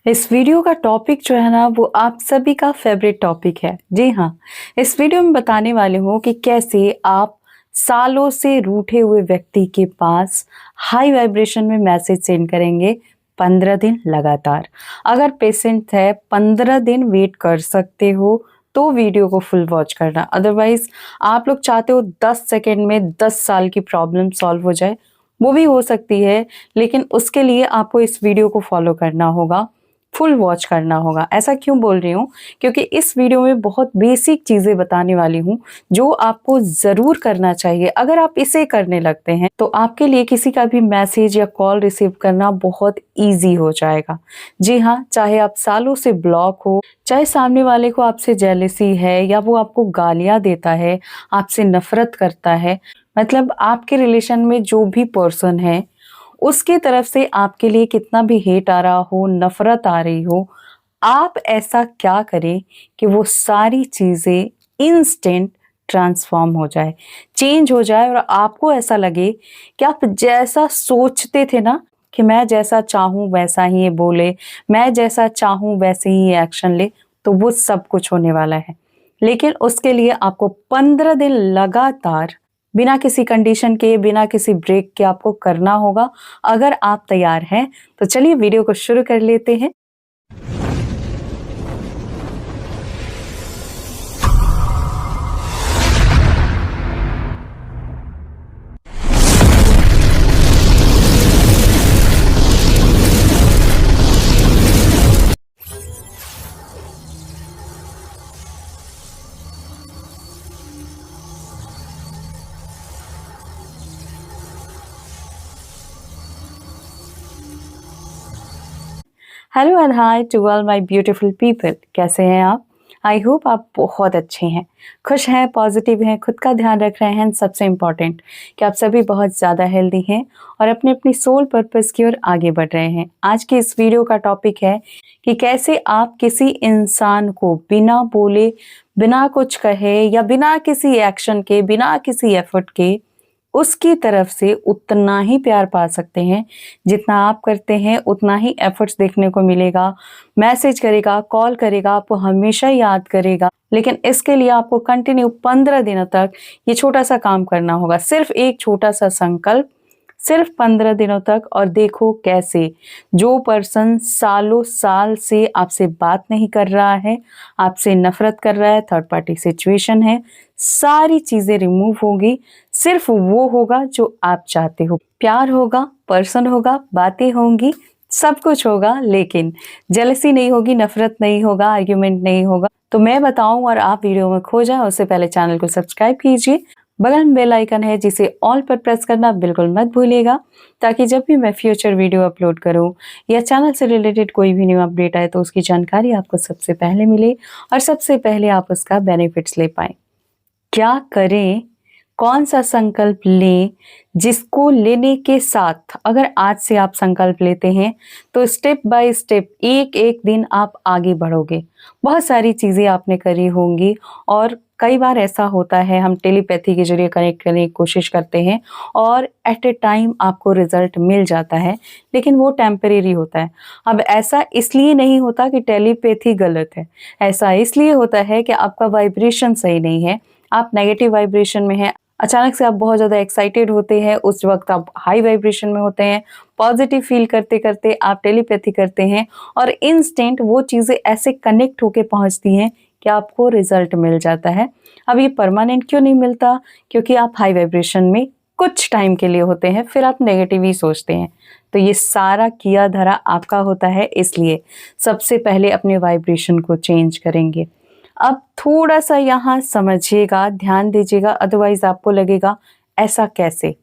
इस वीडियो का टॉपिक जो है ना वो आप सभी का फेवरेट टॉपिक है। जी हाँ, इस वीडियो में बताने वाले हूँ कि कैसे आप सालों से रूठे हुए व्यक्ति के पास हाई वाइब्रेशन में मैसेज सेंड करेंगे 15 दिन लगातार। अगर पेशेंट है 15 दिन वेट कर सकते हो तो वीडियो को फुल वॉच करना, अदरवाइज आप लोग चाहते हो 10 सेकेंड में 10 साल की प्रॉब्लम सॉल्व हो जाए, वो भी हो सकती है, लेकिन उसके लिए आपको इस वीडियो को फॉलो करना होगा, फुल वॉच करना होगा। ऐसा क्यों बोल रही हूँ? क्योंकि इस वीडियो में बहुत बेसिक चीजें बताने वाली हूँ जो आपको जरूर करना चाहिए। अगर आप इसे करने लगते हैं तो आपके लिए किसी का भी मैसेज या कॉल रिसीव करना बहुत इजी हो जाएगा। जी हाँ, चाहे आप सालों से ब्लॉक हो, चाहे सामने वाले को आपसे जेलसी है या वो आपको गालियां देता है, आपसे नफरत करता है, मतलब आपके रिलेशन में जो भी पर्सन है उसके तरफ से आपके लिए कितना भी हेट आ रहा हो, नफरत आ रही हो, आप ऐसा क्या करें कि वो सारी चीजें इंस्टेंट ट्रांसफॉर्म हो जाए, चेंज हो जाए और आपको ऐसा लगे कि आप जैसा सोचते थे ना कि मैं जैसा चाहूं वैसा ही ये बोले, मैं जैसा चाहूं वैसे ही ये एक्शन ले, तो वो सब कुछ होने वाला है। लेकिन उसके लिए आपको 15 दिन लगातार बिना किसी कंडीशन के, बिना किसी ब्रेक के आपको करना होगा। अगर आप तैयार हैं तो चलिए वीडियो को शुरू कर लेते हैं। Hello and hi to all my beautiful people. कैसे हैं आप? आई होप आप बहुत अच्छे हैं, खुश हैं, पॉजिटिव हैं, खुद का ध्यान रख रहे हैं। सबसे इम्पॉर्टेंट कि आप सभी बहुत ज़्यादा हेल्दी हैं और अपने अपनी सोल पर्पस की ओर आगे बढ़ रहे हैं। आज की इस वीडियो का टॉपिक है कि कैसे आप किसी इंसान को बिना बोले, बिना कुछ कहे या बिना किसी एक्शन के, बिना किसी एफर्ट के उसकी तरफ से उतना ही प्यार पा सकते हैं जितना आप करते हैं। उतना ही एफर्ट्स देखने को मिलेगा, मैसेज करेगा, कॉल करेगा, आपको हमेशा याद करेगा। लेकिन इसके लिए आपको कंटिन्यू 15 दिनों तक ये छोटा सा काम करना होगा। सिर्फ एक छोटा सा संकल्प, सिर्फ 15 दिनों तक, और देखो कैसे जो पर्सन सालों साल से आपसे बात नहीं कर रहा है, आपसे नफरत कर रहा है, थर्ड पार्टी सिचुएशन है, सारी चीजें रिमूव होगी। सिर्फ वो होगा जो आप चाहते हो। प्यार होगा, पर्सन होगा, बातें होंगी, सब कुछ होगा, लेकिन जेलसी नहीं होगी, नफरत नहीं होगा, आर्ग्यूमेंट नहीं होगा। तो मैं बताऊं और आप वीडियो में खो जाए, उससे पहले चैनल को सब्सक्राइब कीजिए। बगल में बेल आइकन है जिसे ऑल पर प्रेस करना बिल्कुल मत भूलिएगा, ताकि जब भी मैं फ्यूचर वीडियो अपलोड करूं या चैनल से रिलेटेड कोई भी न्यू अपडेट आए तो उसकी जानकारी आपको सबसे पहले मिले और सबसे पहले आप उसका बेनिफिट्स ले पाएं। क्या करें, कौन सा संकल्प लें, जिसको लेने के साथ अगर आज से आप संकल्प लेते हैं तो स्टेप बाय स्टेप एक एक दिन आप आगे बढ़ोगे। बहुत सारी चीज़ें आपने करी होंगी और कई बार ऐसा होता है हम टेलीपैथी के जरिए कनेक्ट करने की कोशिश करते हैं और एट ए टाइम आपको रिजल्ट मिल जाता है, लेकिन वो टेम्परेरी होता है। अब ऐसा इसलिए नहीं होता कि टेलीपैथी गलत है, ऐसा इसलिए होता है कि आपका वाइब्रेशन सही नहीं है, आप नेगेटिव वाइब्रेशन में हैं। अचानक से आप बहुत ज़्यादा एक्साइटेड होते हैं, उस वक्त आप हाई वाइब्रेशन में होते हैं, पॉजिटिव फील करते करते आप टेलीपैथी करते हैं और इंस्टेंट वो चीज़ें ऐसे कनेक्ट होके पहुंचती हैं कि आपको रिजल्ट मिल जाता है। अब ये परमानेंट क्यों नहीं मिलता? क्योंकि आप हाई वाइब्रेशन में कुछ टाइम के लिए होते हैं, फिर आप नेगेटिव ही सोचते हैं। तो ये सारा किया धरा आपका होता है, इसलिए सबसे पहले अपने वाइब्रेशन को चेंज करेंगे। अब थोड़ा सा यहाँ समझिएगा, ध्यान दीजिएगा, अदरवाइज आपको लगेगा ऐसा कैसे,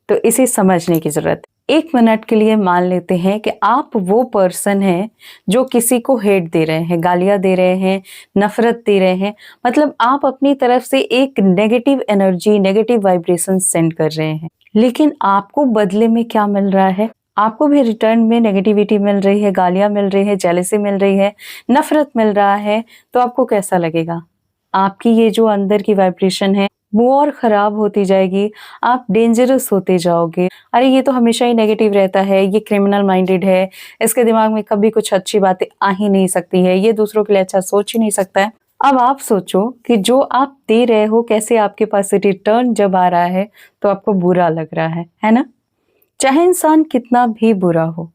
तो इसे समझने की जरूरत है। 1 मिनट के लिए मान लेते हैं कि आप वो पर्सन हैं जो किसी को हेट दे रहे हैं, गालियां दे रहे हैं, नफरत दे रहे हैं, मतलब आप अपनी तरफ से एक negative energy, negative vibration send कर रहे हैं। लेकिन आपको बदले में क्या मिल रहा है? आपको भी रिटर्न में नेगेटिविटी मिल रही है, गालियां मिल रही है, जेलसी मिल रही है, नफरत मिल रहा है। तो आपको कैसा लगेगा? आपकी ये जो अंदर की वाइब्रेशन है वो और खराब होती जाएगी, आप डेंजरस होते जाओगे। अरे ये तो हमेशा ही नेगेटिव रहता है, ये क्रिमिनल माइंडेड है, इसके दिमाग में कभी कुछ अच्छी बातें आ ही नहीं सकती है, ये दूसरों के लिए अच्छा सोच ही नहीं सकता है। अब आप सोचो कि जो आप दे रहे हो कैसे आपके पास से रिटर्न जब आ रहा है तो आपको बुरा लग रहा है ना? चाहे इंसान कितना भी बुरा हो,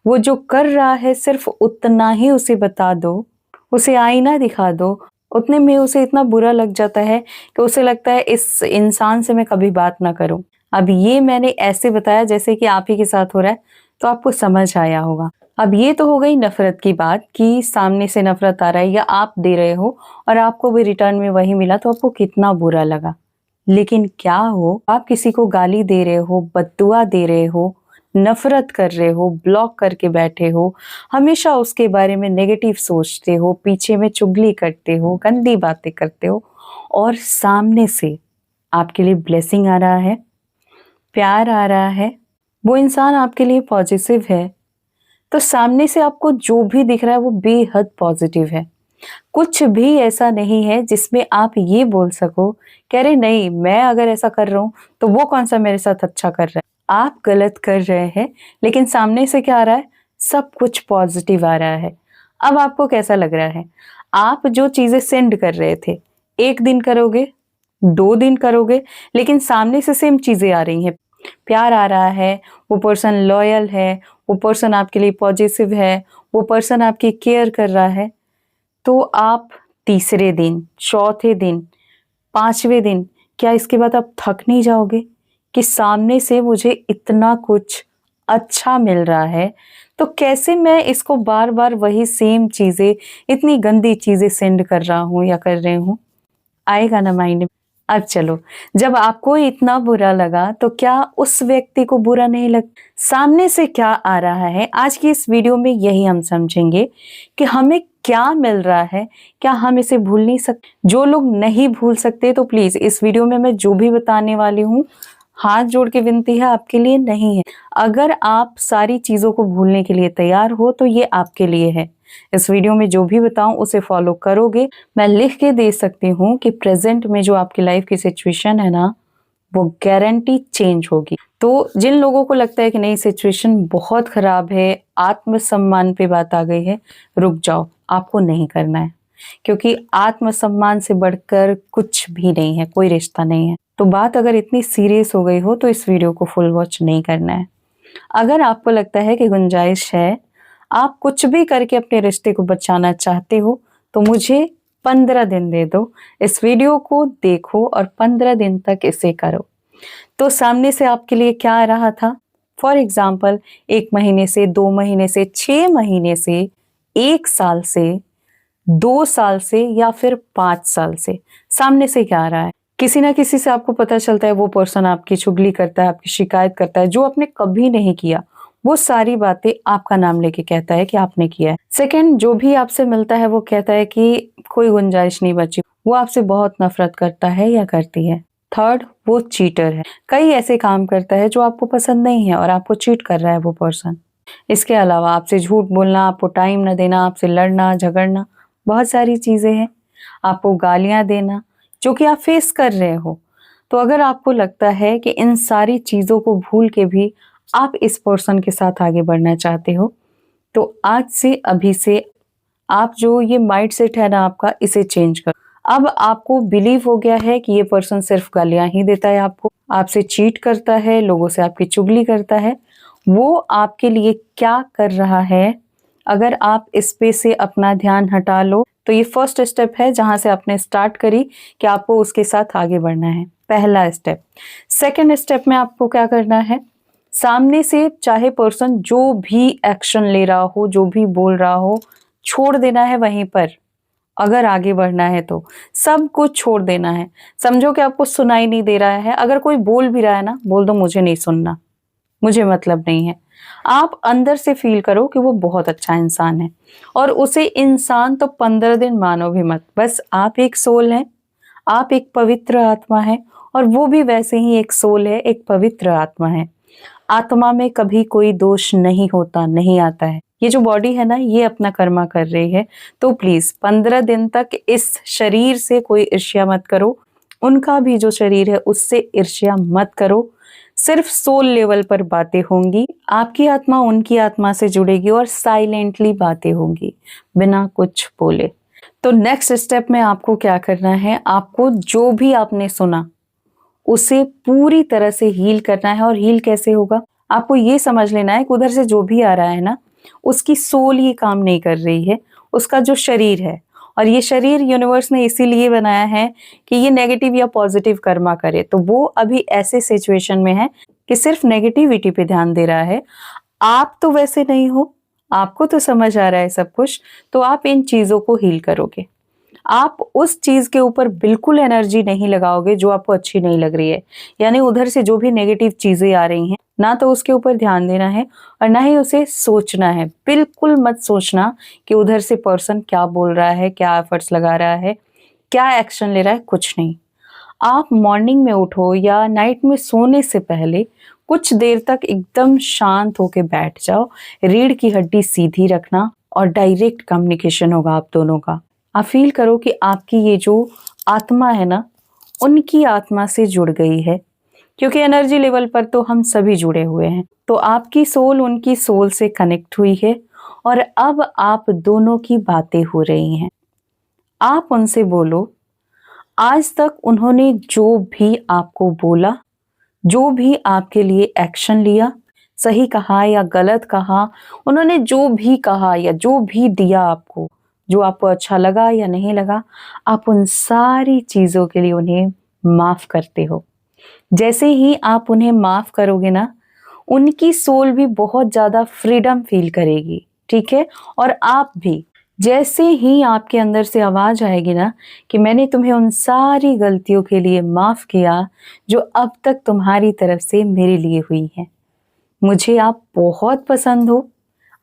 वो जो कर रहा है सिर्फ उतना ही उसे बता दो, उसे आईना दिखा दो, उतने में उसे इतना बुरा लग जाता है कि उसे लगता है इस इंसान से मैं कभी बात ना करूं। अब ये मैंने ऐसे बताया जैसे कि आप ही के साथ हो रहा है, तो आपको समझ आया होगा। अब ये तो हो गई नफरत की बात कि सामने से नफरत आ रहा है या आप दे रहे हो और आपको भी रिटर्न में वही मिला तो आपको कितना बुरा लगा। लेकिन क्या हो आप किसी को गाली दे रहे हो, बद्दुआ दे रहे हो, नफरत कर रहे हो, ब्लॉक करके बैठे हो, हमेशा उसके बारे में नेगेटिव सोचते हो, पीछे में चुगली करते हो, गंदी बातें करते हो और सामने से आपके लिए ब्लेसिंग आ रहा है, प्यार आ रहा है, वो इंसान आपके लिए पॉजिटिव है, तो सामने से आपको जो भी दिख रहा है वो बेहद पॉजिटिव है। कुछ भी ऐसा नहीं है जिसमें आप ये बोल सको कि अरे नहीं मैं अगर ऐसा कर रहा हूं तो वो कौन सा मेरे साथ अच्छा कर रहा है। आप गलत कर रहे हैं लेकिन सामने से क्या आ रहा है, सब कुछ पॉजिटिव आ रहा है। अब आपको कैसा लग रहा है? आप जो चीजें सेंड कर रहे थे, एक दिन करोगे, 2 दिन करोगे, लेकिन सामने से सेम चीजें आ रही हैं, प्यार आ रहा है, वो पर्सन लॉयल है, वो पर्सन आपके लिए पॉजिटिव है, वो पर्सन आपकी केयर कर रहा है, तो आप तीसरे दिन, चौथे दिन, पांचवें दिन, क्या इसके बाद आप थक नहीं जाओगे कि सामने से मुझे इतना कुछ अच्छा मिल रहा है, तो कैसे मैं इसको बार बार वही सेम चीजें, इतनी गंदी चीजें सेंड कर रहा हूं या कर रही हूं? आएगा ना माइंड में। अब चलो, जब आपको इतना बुरा लगा तो क्या उस व्यक्ति को बुरा नहीं लग? सामने से क्या आ रहा है, आज की इस वीडियो में यही हम समझेंगे कि हमें क्या मिल रहा है, क्या हम इसे भूल नहीं सकते? जो लोग नहीं भूल सकते तो प्लीज इस वीडियो में मैं जो भी बताने वाली हूँ, हाथ जोड़ के विनती है, आपके लिए नहीं है। अगर आप सारी चीजों को भूलने के लिए तैयार हो तो ये आपके लिए है। इस वीडियो में जो भी बताऊं उसे फॉलो करोगे, मैं लिख के दे सकती हूँ कि प्रेजेंट में जो आपकी लाइफ की सिचुएशन है ना, वो गारंटी चेंज होगी। तो जिन लोगों को लगता है कि नहीं सिचुएशन बहुत खराब है, आत्मसम्मान पे बात आ गई है, रुक जाओ, आपको नहीं करना है, क्योंकि आत्मसम्मान से बढ़कर कुछ भी नहीं है, कोई रिश्ता नहीं है। तो बात अगर इतनी सीरियस हो गई हो तो इस वीडियो को फुल वॉच नहीं करना है। अगर आपको लगता है कि गुंजाइश है, आप कुछ भी करके अपने रिश्ते को बचाना चाहते हो, तो मुझे 15 दिन दे दो, इस वीडियो को देखो और 15 दिन तक इसे करो। तो सामने से आपके लिए क्या आ रहा था? फॉर एग्जाम्पल 1 महीने से, 2 महीने से, 6 महीने से, 1 साल से, 2 साल से या फिर 5 साल से, सामने से क्या आ रहा है? किसी ना किसी से आपको पता चलता है वो पर्सन आपकी चुगली करता है, आपकी शिकायत करता है, जो आपने कभी नहीं किया, वो सारी बातें आपका नाम लेके कहता है कि आपने किया है। सेकंड, जो भी आपसे मिलता है वो कहता है कि कोई गुंजाइश नहीं बची, वो आपसे बहुत नफरत करता है या करती है। थर्ड, वो चीटर है, कई ऐसे काम करता है जो आपको पसंद नहीं है और आपको चीट कर रहा है वो पर्सन। इसके अलावा आपसे झूठ बोलना, आपको टाइम न देना, आपसे लड़ना झगड़ना, बहुत सारी चीजें हैं। आपको गालियां देना, जो कि आप फेस कर रहे हो। तो अगर आपको लगता है कि इन सारी चीजों को भूल के भी आप इस पर्सन के साथ आगे बढ़ना चाहते हो, तो आज से, अभी से आप जो ये माइंड सेट है ना आपका, इसे चेंज करो। अब आपको बिलीव हो गया है कि ये पर्सन सिर्फ गालियां ही देता है आपको, आपसे चीट करता है, लोगों से आपकी चुगली करता है। वो आपके लिए क्या कर रहा है, अगर आप इस पे से अपना ध्यान हटा लो, तो ये फर्स्ट स्टेप है जहां से आपने स्टार्ट करी कि आपको उसके साथ आगे बढ़ना है, पहला स्टेप। सेकंड स्टेप में आपको क्या करना है, सामने से चाहे पर्सन जो भी एक्शन ले रहा हो, जो भी बोल रहा हो, छोड़ देना है वहीं पर। अगर आगे बढ़ना है तो सब कुछ छोड़ देना है। समझो कि आपको सुनाई नहीं दे रहा है, अगर कोई बोल भी रहा है ना, बोल दो मुझे नहीं सुनना, मुझे मतलब नहीं है। आप अंदर से फील करो कि वो बहुत अच्छा इंसान है, और उसे इंसान तो 15 दिन मानो भी मत, बस आप एक सोल हैं, आप एक पवित्र आत्मा है, और वो भी वैसे ही एक सोल है, एक पवित्र आत्मा है। आत्मा में कभी कोई दोष नहीं होता, नहीं आता है। ये जो बॉडी है ना, ये अपना कर्मा कर रही है। तो प्लीज 15 दिन तक इस शरीर से कोई ईर्ष्या मत करो, उनका भी जो शरीर है उससे ईर्ष्या मत करो। सिर्फ सोल लेवल पर बातें होंगी, आपकी आत्मा उनकी आत्मा से जुड़ेगी और साइलेंटली बातें होंगी बिना कुछ बोले। तो नेक्स्ट स्टेप में आपको क्या करना है, आपको जो भी आपने सुना उसे पूरी तरह से हील करना है। और हील कैसे होगा, आपको ये समझ लेना है कि उधर से जो भी आ रहा है ना, उसकी सोल ये काम नहीं कर रही है, उसका जो शरीर है। और ये शरीर यूनिवर्स ने इसीलिए बनाया है कि ये नेगेटिव या पॉजिटिव कर्मा करे। तो वो अभी ऐसे सिचुएशन में है कि सिर्फ नेगेटिविटी पे ध्यान दे रहा है। आप तो वैसे नहीं हो, आपको तो समझ आ रहा है सब कुछ, तो आप इन चीजों को हील करोगे। आप उस चीज के ऊपर बिल्कुल एनर्जी नहीं लगाओगे जो आपको अच्छी नहीं लग रही है। यानी उधर से जो भी नेगेटिव चीजें आ रही हैं, ना तो उसके ऊपर ध्यान देना है और ना ही उसे सोचना है। बिल्कुल मत सोचना कि उधर से पर्सन क्या बोल रहा है, क्या एफर्ट्स लगा रहा है, क्या एक्शन ले रहा है, कुछ नहीं। आप मॉर्निंग में उठो या नाइट में सोने से पहले कुछ देर तक एकदम शांत होके बैठ जाओ। रीढ़ की हड्डी सीधी रखना और डायरेक्ट कम्युनिकेशन होगा आप दोनों का। आप फील करो कि आपकी ये जो आत्मा है ना, उनकी आत्मा से जुड़ गई है, क्योंकि एनर्जी लेवल पर तो हम सभी जुड़े हुए हैं। तो आपकी सोल उनकी सोल से कनेक्ट हुई है और अब आप दोनों की बातें हो रही हैं। आप उनसे बोलो, आज तक उन्होंने जो भी आपको बोला, जो भी आपके लिए एक्शन लिया, सही कहा या गलत कहा, उन्होंने जो भी कहा या जो भी दिया आपको, जो आपको अच्छा लगा या नहीं लगा, आप उन सारी चीजों के लिए उन्हें माफ करते हो। जैसे ही आप उन्हें माफ करोगे ना, उनकी सोल भी बहुत ज्यादा फ्रीडम फील करेगी, ठीक है। और आप भी, जैसे ही आपके अंदर से आवाज आएगी ना कि मैंने तुम्हें उन सारी गलतियों के लिए माफ किया जो अब तक तुम्हारी तरफ से मेरे लिए हुई है, मुझे आप बहुत पसंद हो,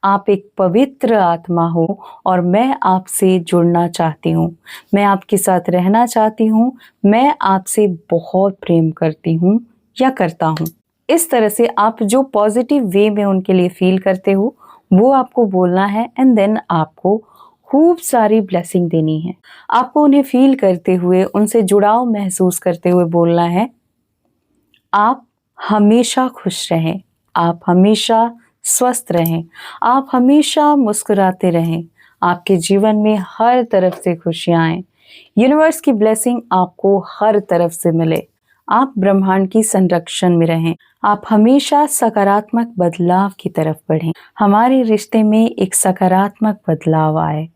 आप एक पवित्र आत्मा हो और मैं आपसे जुड़ना चाहती हूँ, मैं आपके साथ रहना चाहती हूँ, मैं आपसे बहुत प्रेम करती हूँ या करता हूँ। इस तरह से आप जो पॉजिटिव वे में उनके लिए फील करते हो वो आपको बोलना है। एंड देन आपको खूब सारी ब्लेसिंग देनी है। आपको उन्हें फील करते हुए, उनसे जुड़ाव महसूस करते हुए बोलना है, आप हमेशा खुश रहें, आप हमेशा स्वस्थ रहें, आप हमेशा मुस्कुराते रहें, आपके जीवन में हर तरफ से खुशियां आए, यूनिवर्स की ब्लेसिंग आपको हर तरफ से मिले, आप ब्रह्मांड की संरक्षण में रहें, आप हमेशा सकारात्मक बदलाव की तरफ बढ़ें। हमारे रिश्ते में एक सकारात्मक बदलाव आए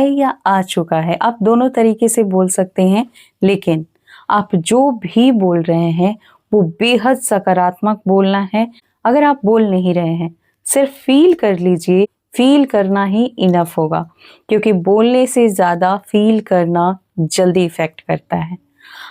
या आ चुका है, आप दोनों तरीके से बोल सकते हैं, लेकिन आप जो भी बोल रहे हैं वो बेहद सकारात्मक बोलना है। अगर आप बोल नहीं रहे हैं, सिर्फ फील कर लीजिए, फील करना ही इनफ होगा, क्योंकि बोलने से ज्यादा फील करना जल्दी इफेक्ट करता है।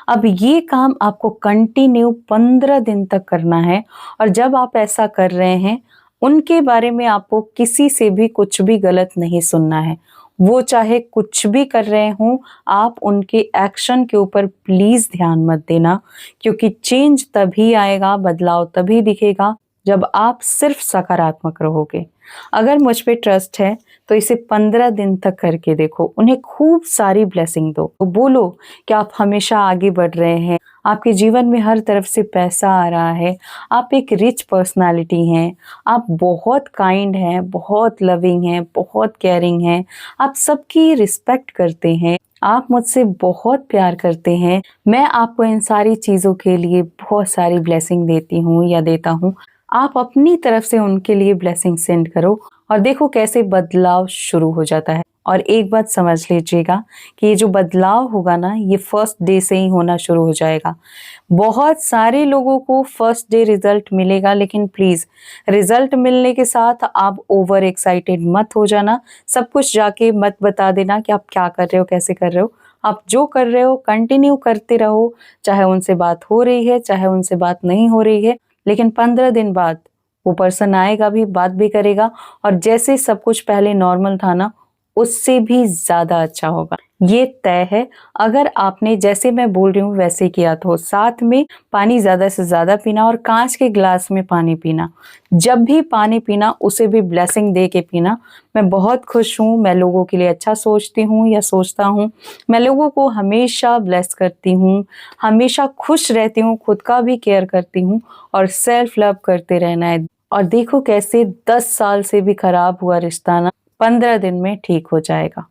अब ये काम आपको कंटिन्यू 15 दिन तक करना है। और जब आप ऐसा कर रहे हैं, उनके बारे में आपको किसी से भी कुछ भी गलत नहीं सुनना है। वो चाहे कुछ भी कर रहे हों, आप उनके एक्शन के ऊपर प्लीज ध्यान मत देना, क्योंकि चेंज तभी आएगा, बदलाव तभी दिखेगा जब आप सिर्फ सकारात्मक रहोगे। अगर मुझ पे ट्रस्ट है तो इसे 15 दिन तक करके देखो, उन्हें खूब सारी ब्लेसिंग दो। तो बोलो कि आप हमेशा आगे बढ़ रहे हैं, आपके जीवन में हर तरफ से पैसा आ रहा है, आप एक रिच पर्सनालिटी हैं, आप बहुत काइंड हैं, बहुत लविंग हैं, बहुत केयरिंग हैं, आप सबकी रिस्पेक्ट करते हैं, आप मुझसे बहुत प्यार करते हैं। मैं आपको इन सारी चीज़ों के लिए बहुत सारी ब्लेसिंग देती हूँ या देता हूँ। आप अपनी तरफ से उनके लिए ब्लेसिंग सेंड करो और देखो कैसे बदलाव शुरू हो जाता है। और एक बात समझ लीजिएगा कि ये जो बदलाव होगा ना, ये फर्स्ट डे से ही होना शुरू हो जाएगा। बहुत सारे लोगों को फर्स्ट डे रिजल्ट मिलेगा, लेकिन प्लीज रिजल्ट मिलने के साथ आप ओवर एक्साइटेड मत हो जाना। सब कुछ जाके मत बता देना कि आप क्या कर रहे हो, कैसे कर रहे हो। आप जो कर रहे हो कंटिन्यू करते रहो, चाहे उनसे बात हो रही है, चाहे उनसे बात नहीं हो रही है, लेकिन 15 दिन बाद वो पर्सन आएगा भी, बात भी करेगा और जैसे सब कुछ पहले नॉर्मल था ना, उससे भी ज़्यादा अच्छा होगा। ये तय है। अगर आपने जैसे मैं बोल रही हूँ वैसे किया तो साथ में पानी ज़्यादा से ज़्यादा पीना और काँच के ग्लास में पानी पीना। जब भी पानी पीना उसे भी ब्लेसिंग दे के पीना। मैं बहुत खुश हूँ, मैं लोगों के लिए अच्छा सोचती हूँ या सोचता हूँ। मैं लोगों को हमेशा ब्लेस करती हूँ, हमेशा खुश रहती हूँ, खुद का भी केयर करती हूँ और सेल्फ लव करते रहना है। और देखो कैसे 10 साल से भी खराब हुआ रिश्ता ना 15 दिन में ठीक हो जाएगा।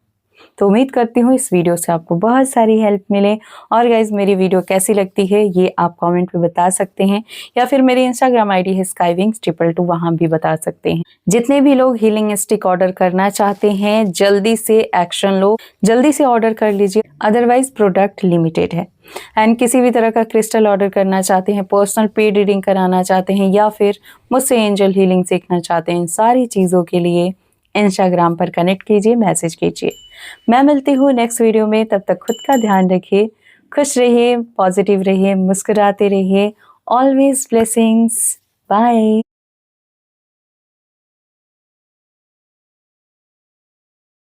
तो उम्मीद करती हूँ इस वीडियो से आपको बहुत सारी हेल्प मिले। और गाइज मेरी वीडियो कैसी लगती है ये आप कमेंट में बता सकते हैं या फिर मेरी इंस्टाग्राम आईडी है skywings222 वहां भी बता सकते हैं। जितने भी लोग हीलिंग स्टिक ऑर्डर करना चाहते हैं जल्दी से एक्शन लो, जल्दी से ऑर्डर कर लीजिए, अदरवाइज प्रोडक्ट लिमिटेड है। एंड किसी भी तरह का क्रिस्टल ऑर्डर करना चाहते हैं, पर्सनल पेड रीडिंग कराना चाहते हैं या फिर मुझसे एंजल हीलिंग सीखना चाहते हैं, सारी चीज़ों के लिए इंस्टाग्राम पर कनेक्ट कीजिए, मैसेज कीजिए। मैं मिलती हूँ नेक्स्ट वीडियो में, तब तक खुद का ध्यान रखिए, खुश रहिए, पॉजिटिव रहिए, मुस्कुराते रहिए। Always blessings. बाय।